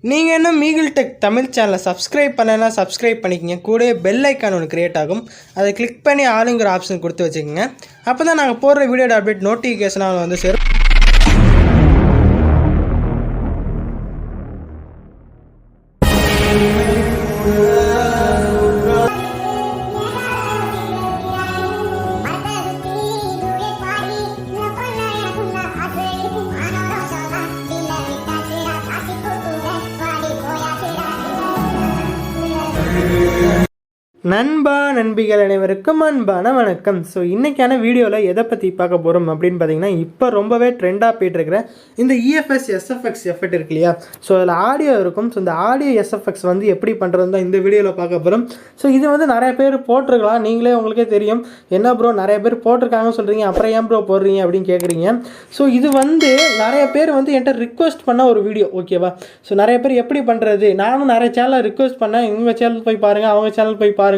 நீங்கள் இன்னும் eagletech தமிழ் சேனலை சப்ஸ்கிரைப் பண்ணலைன்னா சப்ஸ்கிரைப் பண்ணிக்கங்க. கூட பெல் ஐக்கான் ஒன்று கிரியேட் ஆகும். அதை கிளிக் பண்ணி ஆளுங்கிற ஆப்ஷன் கொடுத்து வச்சுக்கோங்க. அப்போ தான் நாங்கள் போடுற வீடியோட அப்டேட் நோட்டிஃபிகேஷனாக வந்து சேரும். நண்பா நண்பிகள் அனைவருக்கும் அன்பான வணக்கம். ஸோ இன்றைக்கான வீடியோவில் எதை பற்றி பார்க்க போகிறோம் அப்படின்னு பார்த்தீங்கன்னா, இப்போ ரொம்பவே ட்ரெண்டாக போய்ட்டுருக்கிற இந்த EFS SFX எஃபெக்ட் இருக்கு இல்லையா. ஸோ அதில் ஆடியோ இருக்கும். ஸோ இந்த ஆடியோ SFX வந்து எப்படி பண்ணுறது தான் இந்த வீடியோவில் பார்க்க போகிறோம். ஸோ இது வந்து நிறைய பேர் போட்டிருக்கலாம். நீங்களே உங்களுக்கே தெரியும், என்ன ப்ரோ நிறைய பேர் போட்டிருக்காங்கன்னு சொல்கிறீங்க, அப்புறம் ஏன் ப்ரோ போடுறீங்க அப்படின்னு கேட்குறீங்க. ஸோ இது வந்து நிறைய பேர் வந்து என்கிட்ட ரிக்வெஸ்ட் பண்ண ஒரு வீடியோ, ஓகேவா. ஸோ நிறைய பேர் எப்படி பண்ணுறது, நானும் நிறைய சேனலை ரிக்வெஸ்ட் பண்ணேன், இவங்க சேனல் போய் பாருங்கள், அவங்க சேனல் போய் பாருங்க.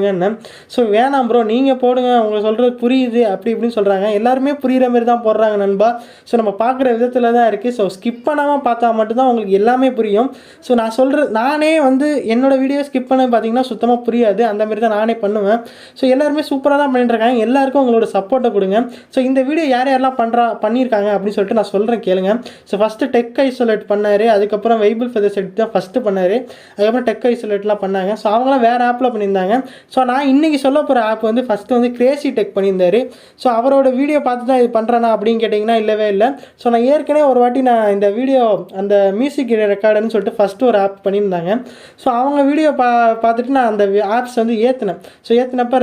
ஸோ வேணாம் ப்ரோ நீங்கள் போடுங்க, அவங்க சொல்கிறது புரியுது அப்படி இப்படின்னு சொல்கிறாங்க. எல்லாருமே புரிகிற மாதிரி தான் போடுறாங்க நண்பா. ஸோ நம்ம பார்க்குற விதத்தில் தான் இருக்குது. ஸோ ஸ்கிப் பண்ணாமல் பார்த்தா மட்டும்தான் உங்களுக்கு எல்லாமே புரியும். ஸோ நான் நானே வந்து என்னோடய வீடியோ ஸ்கிப் பண்ண பார்த்தீங்கன்னா சுத்தமாக புரியாது. அந்த மாதிரி தான் நானே பண்ணுவேன். ஸோ எல்லாருமே சூப்பராக தான் பண்ணிட்டுருக்காங்க. எல்லாருக்கும் உங்களோட சப்போர்ட்டை கொடுங்க. ஸோ இந்த வீடியோ யார் யாரெல்லாம் பண்ணியிருக்காங்க அப்படின்னு சொல்லிட்டு நான் சொல்கிறேன் கேளுங்க. ஸோ ஃபஸ்ட்டு டெக் ஐசோலேட் பண்ணார், அதுக்கப்புறம் வைபிள் ஃபெதர் செட் தான் ஃபஸ்ட்டு பண்ணார், அதுக்கப்புறம் டெக் ஐசோலேட்லாம் பண்ணாங்க. ஸோ அவங்களாம் வேறு ஆப்பில் பண்ணியிருந்தாங்க. ஸோ நான் இன்றைக்கி சொல்ல போகிற ஆப் வந்து ஃபஸ்ட்டு வந்து கிரேசி டெக் பண்ணியிருந்தார். ஸோ அவரோட வீடியோ பார்த்து தான் இது பண்ணுறேன்னா அப்படின்னு கேட்டிங்கன்னா இல்லவே இல்லை. ஸோ நான் ஏற்கனவே ஒரு வாட்டி நான் இந்த வீடியோ அந்த மியூசிக் ரெக்கார்டுன்னு சொல்லிட்டு ஃபஸ்ட்டு ஒரு ஆப் பண்ணியிருந்தாங்க. ஸோ அவங்க வீடியோ பார்த்துட்டு நான் அந்த ஆப்ஸ் வந்து ஏற்றினேன். ஸோ ஏற்றினப்போ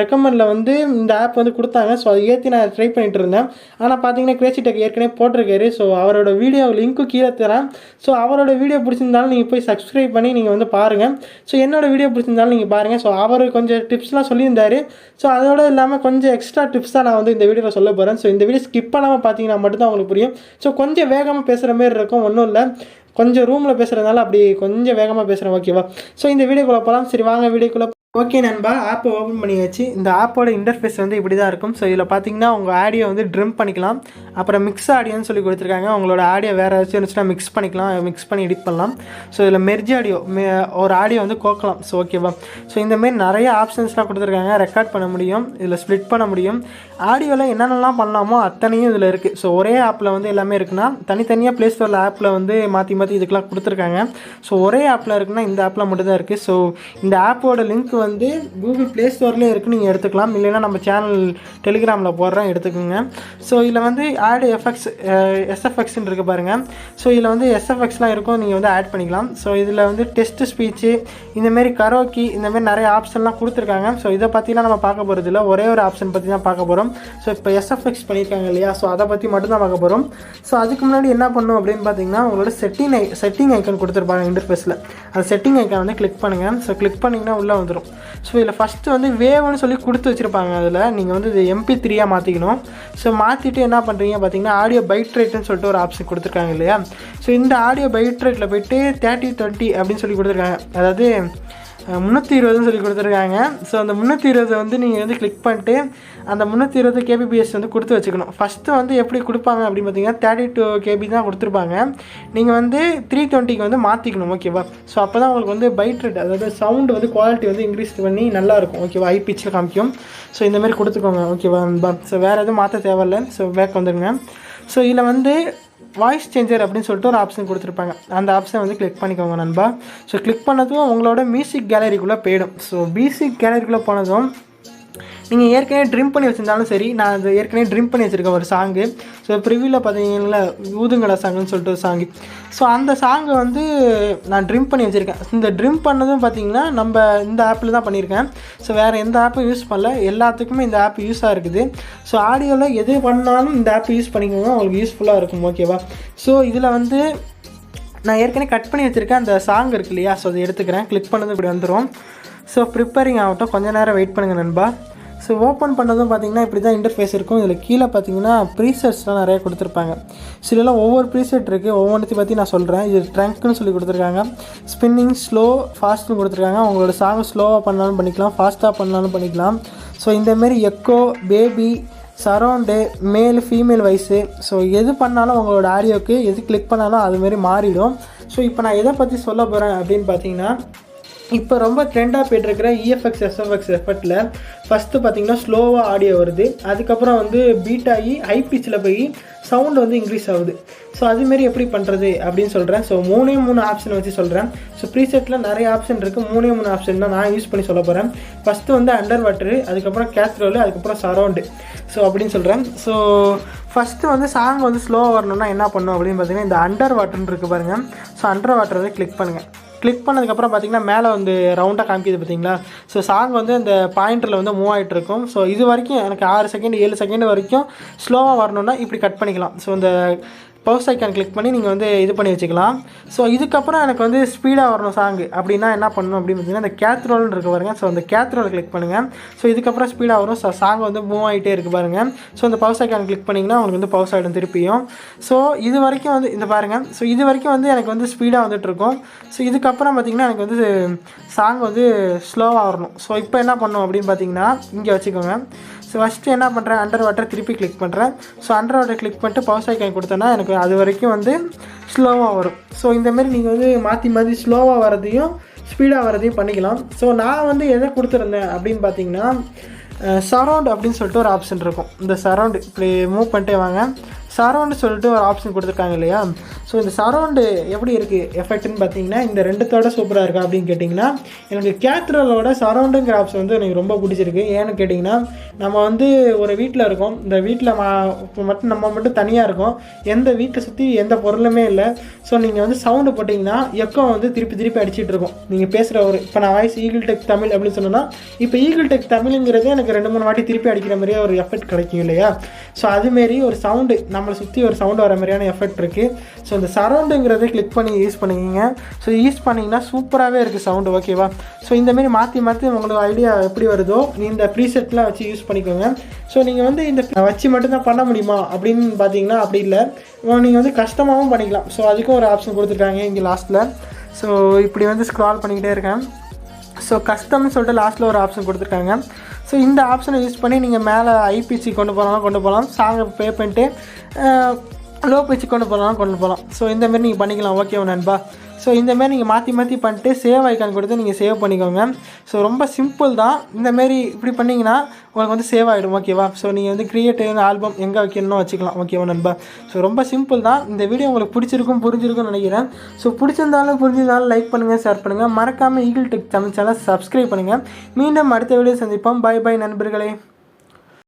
ரெக்கமெண்டில் வந்து இந்த ஆப் வந்து கொடுத்தாங்க. ஸோ அதை ஏற்றி நான் ட்ரை பண்ணிகிட்டு இருந்தேன். ஆனால் பார்த்தீங்கன்னா கிரேசி டெக் ஏற்கனவே போட்டிருக்காரு. ஸோ அவரோட வீடியோ லிங்க்கும் கீழே தரேன். ஸோ அவரோட வீடியோ பிடிச்சிருந்தாலும் நீங்கள் போய் சப்ஸ்கிரைப் பண்ணி நீங்கள் வந்து பாருங்கள். ஸோ என்னோடய வீடியோ பிடிச்சிருந்தாலும் நீங்கள் பாருங்கள். ஸோ அவர் கொஞ்சம் டிப்ஸ்லாம் சொல்லியிருந்தார். ஸோ அதோடு இல்லாமல் கொஞ்சம் எக்ஸ்ட்ரா டிப்ஸ் தான் நான் வந்து இந்த வீடியோவில் சொல்ல போகிறேன். ஸோ இந்த வீடியோ ஸ்கிப் பண்ணாமல் பார்த்தீங்கன்னா மட்டும்தான் உங்களுக்கு புரியும். ஸோ கொஞ்சம் வேகமாக பேசுகிற மாதிரி இருக்கும், ஒன்றும் இல்லை, கொஞ்சம் ரூமில் பேசுகிறதுனால அப்படி கொஞ்சம் வேகமாக பேசுகிறேன், ஓகேவா. ஸோ இந்த வீடியோக்குள்ளே போகலாம். சரி வாங்க வீடியோக்குள்ளே. ஓகே நண்பா, ஆப்பை ஓப்பன் பண்ணியாச்சு. இந்த ஆப்போட இன்டர்ஃபேஸ் வந்து இப்படி தான் இருக்கும். ஸோ இதில் பார்த்தீங்கன்னா உங்கள் ஆடியோ வந்து ட்ரிம் பண்ணிக்கலாம். அப்புறம் மிக்ஸ் ஆடியோன்னு சொல்லி கொடுத்துருக்காங்க. உங்களோட ஆடியோ வேறு ஏதாச்சும் இருந்துச்சுன்னா மிக்ஸ் பண்ணிக்கலாம், மிக்ஸ் பண்ணி எடிட் பண்ணலாம். ஸோ இதில் மெர்ஜ் ஆடியோ ஒரு ஆடியோ வந்து கோக்கலாம். ஸோ ஓகேவா. ஸோ இந்தமாரி நிறைய ஆப்ஷன்ஸ்லாம் கொடுத்துருக்காங்க. ரெக்கார்ட் பண்ண முடியும், இதில் ஸ்ப்ளிட் பண்ண முடியும். ஆடியோவில் என்னென்னலாம் பண்ணலாமோ அத்தனையும் இதில் இருக்குது. ஸோ ஒரே ஆப்பில் வந்து எல்லாமே இருக்குன்னா, தனித்தனியாக ப்ளே ஸ்டோரில் ஆப்பில் வந்து மாற்றி இதுக்கெலாம் கொடுத்துருக்காங்க. ஸோ ஒரே ஆப்பில் இருக்குன்னா இந்த ஆப்பில் மட்டும்தான் இருக்குது. ஸோ இந்த ஆப்போட லிங்க் வந்து கூகுள் ப்ளே ஸ்டோர்லேயே இருக்குது, நீங்கள் எடுத்துக்கலாம். இல்லைன்னா நம்ம சேனல் டெலிகிராமில் போடுறேன், எடுத்துக்கோங்க. ஸோ இதில் வந்து ஆட் SFXன்னு இருக்குது பாருங்கள். ஸோ இதில் வந்து SFXலாம் இருக்கும், நீங்கள் வந்து ஆட் பண்ணிக்கலாம். ஸோ இதில் வந்து டெஸ்ட் ஸ்பீச்சு, இந்தமாரி கரோக்கி, இந்தமாரி நிறைய ஆப்ஷன்லாம் கொடுத்துருக்காங்க. ஸோ இதை பற்றிலாம் நம்ம பார்க்க போகிறது இல்லை, ஒரே ஒரு ஆப்ஷன் பற்றி தான் பார்க்க போகிறோம். ஸோ இப்போ SFX பண்ணியிருக்காங்க இல்லையா, ஸோ அதை பற்றி மட்டும்தான் பார்க்க போகிறோம். ஸோ அதுக்கு முன்னாடி என்ன பண்ணணும் அப்படின்னு பார்த்தீங்கன்னா, உங்களோட செட்டிங் ஐக்கன் கொடுத்துருப்பாங்க இன்டர்ஃபேஸில். அந்த செட்டிங் ஐக்கன் வந்து கிளிக் பண்ணுங்கள். ஸோ கிளிக் பண்ணிங்கன்னா உள்ளே வந்துடும். ஸோ இதில் ஃபஸ்ட்டு வந்து வேவ்னு சொல்லி கொடுத்து வச்சுருப்பாங்க. அதில் நீங்கள் வந்து இது MP3 மாற்றிக்கணும். ஸோ மாற்றிட்டு என்ன பண்ணுறீங்க பார்த்தீங்கன்னா, ஆடியோ பைட் ரேட்டுன்னு சொல்லிட்டு ஒரு ஆப்ஷன் கொடுத்துருக்காங்க இல்லையா. ஸோ இந்த ஆடியோ பைட் ரேட்டில் போய்ட்டு 3020 அப்படின்னு சொல்லி கொடுத்துருக்காங்க. அதாவது 320 சொல்லி கொடுத்துருக்காங்க. ஸோ அந்த 320 வந்து நீங்கள் வந்து கிளிக் பண்ணிட்டு அந்த 320 kbps வந்து கொடுத்து வச்சுக்கணும். ஃபஸ்ட்டு வந்து எப்படி கொடுப்பாங்க அப்படின்னு பார்த்தீங்கன்னா 32 KB தான் கொடுத்துருப்பாங்க. நீங்கள் வந்து 320க்கு வந்து மாற்றிக்கணும், ஓகேவா. ஸோ அப்போ தான் உங்களுக்கு வந்து பைட் ரேட், அதாவது சவுண்டு வந்து குவாலிட்டி வந்து இன்க்ரீஸ் பண்ணி நல்லாயிருக்கும், ஓகேவா. ஹை பிச்சில் காமிக்கும். ஸோ இந்தமாரி கொடுத்துக்கோங்க, ஓகேவா. ஸோ வேறு எதுவும் மாற்ற தேவையில்லை. ஸோ பேக் வந்துடுங்க. ஸோ இதில் வந்து வாய்ஸ் சேஞ்சர் அப்படின்னு சொல்லிட்டு ஒரு ஆப்ஷன் கொடுத்துருப்பாங்க. அந்த ஆப்ஷனை வந்து கிளிக் பண்ணிக்கோங்க நண்பா. ஸோ கிளிக் பண்ணதும் உங்களோட மியூசிக் கேலரிக்குள்ளே போயிடும். ஸோ மியூசிக் கேலரிக்குள்ளே போனதும் நீங்கள் ஏற்கனவே ட்ரிம் பண்ணி வச்சுருந்தாலும் சரி, நான் அது ஏற்கனவே ட்ரிம் பண்ணி வச்சுருக்கேன் ஒரு சாங்கு. ஸோ ப்ரிவியூவில் பார்த்தீங்கன்னா ஊதுங்கடா சாங்குன்னு சொல்லிட்டு ஒரு சாங்கு. ஸோ அந்த சாங்கை வந்து நான் ட்ரிம் பண்ணி வச்சுருக்கேன். இந்த ட்ரிம் பண்ணதும் பார்த்தீங்கன்னா நம்ம இந்த ஆப்பில் தான் பண்ணியிருக்கேன். ஸோ வேறு எந்த ஆப்பும் யூஸ் பண்ணல, எல்லாத்துக்குமே இந்த ஆப் யூஸாக இருக்குது. ஸோ ஆடியோவில் எது பண்ணாலும் இந்த ஆப் யூஸ் பண்ணிக்கோங்க, உங்களுக்கு யூஸ்ஃபுல்லாக இருக்கும், ஓகேவா. ஸோ இதில் வந்து நான் ஏற்கனவே கட் பண்ணி வச்சுருக்கேன் அந்த சாங் இருக்கு இல்லையா. ஸோ அதை எடுத்துக்கிறேன், கிளிக் பண்ணது இப்படி வந்துடும். ஸோ ப்ரிப்பேரிங் ஆகட்டும், கொஞ்சம் நேரம் வெயிட் பண்ணுங்கள் நண்பா. ஸோ ஓப்பன் பண்ணதும் பார்த்தீங்கன்னா இப்படி தான் இன்டர்ஃபேஸ் இருக்கும். இதில் கீழே பார்த்தீங்கன்னா ப்ரீசெட்ஸ்லாம் நிறைய கொடுத்துருப்பாங்க. சிலலாம் ஒவ்வொரு ப்ரீசெட் இருக்குது, ஒவ்வொன்றத்தையும் பற்றி நான் சொல்கிறேன். இது ட்ரங்க்னு சொல்லி கொடுத்துருக்காங்க. ஸ்பின்னிங், ஸ்லோ, ஃபாஸ்ட்னு கொடுத்துருக்காங்க. உங்களோட சாங் ஸ்லோவாக பண்ணாலும் பண்ணிக்கலாம், ஃபாஸ்ட்டாக பண்ணாலும் பண்ணிக்கலாம். ஸோ இந்தமாரி echo, baby, surround, male female voice, so எது பண்ணாலும் உங்களோட ஆடியோக்கு எது கிளிக் பண்ணாலும் அதுமாரி மாறிடும். ஸோ இப்போ நான் எதை பற்றி சொல்ல போகிறேன் அப்படின்னு பார்த்தீங்கன்னா, இப்போ ரொம்ப ட்ரெண்டாக போய்ட்டுருக்கிற EFX SFX எஃபெக்டில் ஃபஸ்ட்டு பார்த்தீங்கன்னா ஸ்லோவாக ஆடியோ வருது, அதுக்கப்புறம் வந்து பீட் ஆகி ஹை பிச்சில் போய் சவுண்டு வந்து இன்க்ரீஸ் ஆகுது. ஸோ அதுமாரி எப்படி பண்ணுறது அப்படின்னு சொல்கிறேன். ஸோ 3 ஆப்ஷன் வச்சு சொல்கிறேன். ஸோ ப்ரீசெட்டில் நிறைய ஆப்ஷன் இருக்குது, 3 ஆப்ஷன் தான் நான் யூஸ் பண்ணி சொல்ல போகிறேன். ஃபஸ்ட்டு வந்து அண்டர் வாட்டரு, அதுக்கப்புறம் கேத்ரோலு, அதுக்கப்புறம் சரௌண்டு. ஸோ அப்படின்னு சொல்கிறேன். ஸோ ஃபஸ்ட்டு வந்து சாங் வந்து ஸ்லோவாக வரணும்னா என்ன பண்ணணும் அப்படின்னு பார்த்தீங்கன்னா, இந்த அண்டர் வாட்டர்னு இருக்குது பாருங்கள். ஸோ அண்டர் வாட்டர் வந்து கிளிக் பண்ணுங்கள். கிளிக் பண்ணதுக்கப்புறம் பார்த்தீங்கன்னா மேலே வந்து ரவுண்டாக காமிக்கிது பார்த்தீங்களா. ஸோ சாங் வந்து அந்த பாயிண்டரில் வந்து மூவ் ஆகிட்டு இருக்கும். ஸோ இது வரைக்கும் எனக்கு 6 செகண்ட் 7 செகண்ட் வரைக்கும் ஸ்லோவாக வரணுன்னா இப்படி கட் பண்ணிக்கலாம். ஸோ இந்த பவுஸ் ஐக்கான் கிளிக் பண்ணி நீங்கள் வந்து இது பண்ணி வச்சுக்கலாம். ஸோ இதுக்கப்புறம் எனக்கு வந்து ஸ்பீடாக வரணும் சாங்கு அப்படின்னா என்ன பண்ணணும் அப்படின்னு பார்த்தீங்கன்னா, இந்த கேத்ரோல்னு இருக்குது பாருங்கள். ஸோ அந்த கேத்ரோலை கிளிக் பண்ணுங்கள். ஸோ இதுக்கப்புறம் ஸ்பீடாக வரும். ஸோ சாங் வந்து மூவ் ஆகிட்டே இருக்குது பாருங்கள். ஸோ இந்த பவுஸ் ஐக்கான் கிளிக் பண்ணிங்கன்னா உங்களுக்கு வந்து பவுஸ் ஆகிடும் திருப்பியும். ஸோ இது வரைக்கும் வந்து இந்த பாருங்கள். ஸோ இது வரைக்கும் வந்து எனக்கு வந்து ஸ்பீடாக வந்துட்டுருக்கும். ஸோ இதுக்கப்புறம் பார்த்திங்கன்னா எனக்கு வந்து சாங் வந்து ஸ்லோவாக வரணும். ஸோ இப்போ என்ன பண்ணணும் அப்படின்னு பார்த்தீங்கன்னா, இங்கே வச்சுக்கோங்க. ஸோ ஃபஸ்ட்டு என்ன பண்ணுறேன், அண்டர் வாட்டர் திருப்பி கிளிக் பண்ணுறேன். ஸோ அண்டர் வாட்டர் கிளிக் பண்ணிட்டு பவுஸ் ஐக்கான் கொடுத்தேன்னா எனக்கு அது வரைக்கும் வந்து ஸ்லோவாக வரும். ஸோ இந்தமாரி நீங்கள் வந்து மாற்றி மாற்றி ஸ்லோவாக வரதையும் ஸ்பீடாக வரதையும் பண்ணிக்கலாம். ஸோ நான் வந்து எதை கொடுத்துருந்தேன் அப்படின்னு பார்த்தீங்கன்னா, சரௌண்ட் அப்படின்னு சொல்லிட்டு ஒரு ஆப்ஷன் இருக்கும். இந்த சரௌண்டு இப்படி மூவ் பண்ணிட்டே வாங்க. சரௌண்டு சொல்லிட்டு ஒரு ஆப்ஷன் கொடுத்துருக்காங்க இல்லையா. ஸோ இந்த சரௌண்டு எப்படி இருக்குது எஃபெக்ட்னு பார்த்தீங்கன்னா, இந்த ரெண்டுத்தோட சூப்பராக இருக்கா அப்படின்னு கேட்டிங்கன்னா, எனக்கு கேத்ரோலோட சரௌண்டுங்கிற ஆப்ஷன் வந்து எனக்கு ரொம்ப பிடிச்சிருக்கு. ஏன்னு கேட்டிங்கன்னா, நம்ம வந்து ஒரு வீட்டில் இருக்கோம், இந்த வீட்டில் நம்ம மட்டும் தனியாக இருக்கோம், எந்த வீட்டை சுற்றி எந்த பொருளுமே இல்லை. ஸோ நீங்கள் வந்து சவுண்டு போட்டிங்கன்னா எக்கோ வந்து திருப்பி அடிச்சிட்டு இருக்கும். நீங்கள் பேசுகிற ஒரு இப்போ நான் வாய்ஸ் ஈகிள்டெக் தமிழ் அப்படின்னு சொன்னேன்னா, இப்போ ஈகிள்டெக் தமிழுங்கிறது எனக்கு 2-3 வாட்டி திருப்பி அடிக்கிற மாதிரியே ஒரு எஃபெக்ட் கிடைக்கும் இல்லையா. ஸோ அதுமாரி ஒரு சவுண்டு நம்மளை சுற்றி ஒரு சவுண்டு வர மாதிரியான எஃபெக்ட் இருக்குது. ஸோ இந்த சரௌண்டுங்கிறத கிளிக் பண்ணி யூஸ் பண்ணிக்கிங்க. ஸோ யூஸ் பண்ணிங்கன்னா சூப்பராகவே இருக்குது சவுண்டு, ஓகேவா. ஸோ இந்தமாரி மாற்றி உங்களுக்கு ஐடியா எப்படி வருதோ இந்த ப்ரீசெட்லாம் வச்சு யூஸ் பண்ணிக்கோங்க. ஸோ நீங்கள் வந்து இந்த வச்சு மட்டும்தான் பண்ண முடியுமா அப்படின்னு பார்த்தீங்கன்னா அப்படி இல்லை, நீங்கள் வந்து கஷ்டமாகவும் பண்ணிக்கலாம். ஸோ அதுக்கும் ஒரு ஆப்ஷன் கொடுத்துருக்காங்க இங்கே லாஸ்ட்டில். ஸோ இப்படி வந்து ஸ்க்ரால் பண்ணிக்கிட்டே இருக்கேன். ஸோ கஸ்டம்னு சொல்லிட்டு லாஸ்ட்டில் ஒரு ஆப்ஷன் கொடுத்துருக்காங்க. ஸோ இந்த ஆப்ஷனை யூஸ் பண்ணி நீங்கள் மேலே ஐபிசி கொண்டு போகலாம், சாங்கை பே பண்ணிட்டு லோ பிச்சு கொண்டு போகலாம். ஸோ இந்தமாரி நீங்கள் பண்ணிக்கலாம், ஓகேவா நண்பா. ஸோ இந்தமாரி நீங்கள் மாற்றி பண்ணிட்டு சேவ் ஐக்கான் கொடுத்து நீங்கள் சேவ் பண்ணிக்கோங்க. ஸோ ரொம்ப சிம்பிள் தான். இந்தமாரி இப்படி பண்ணிங்கன்னா உங்களுக்கு வந்து சேவ் ஆகிடும், ஓகேவா. ஸோ நீங்கள் வந்து கிரியேட்டிவ் ஆல்பம் எங்கே வைக்கணும்னு வச்சுக்கலாம், ஓகேவா நண்பா. ஸோ ரொம்ப சிம்பிள் தான். இந்த வீடியோ உங்களுக்கு புரிஞ்சிருக்கும்னு நினைக்கிறேன். ஸோ புரிஞ்சிருந்தாலும் லைக் பண்ணுங்கள், ஷேர் பண்ணுங்கள். மறக்காமல் ஈகிள்டெக் தமிழ் சேனல் சப்ஸ்கிரைப் பண்ணுங்கள். மீண்டும் அடுத்த வீடியோ சந்திப்போம். பை நண்பர்களே.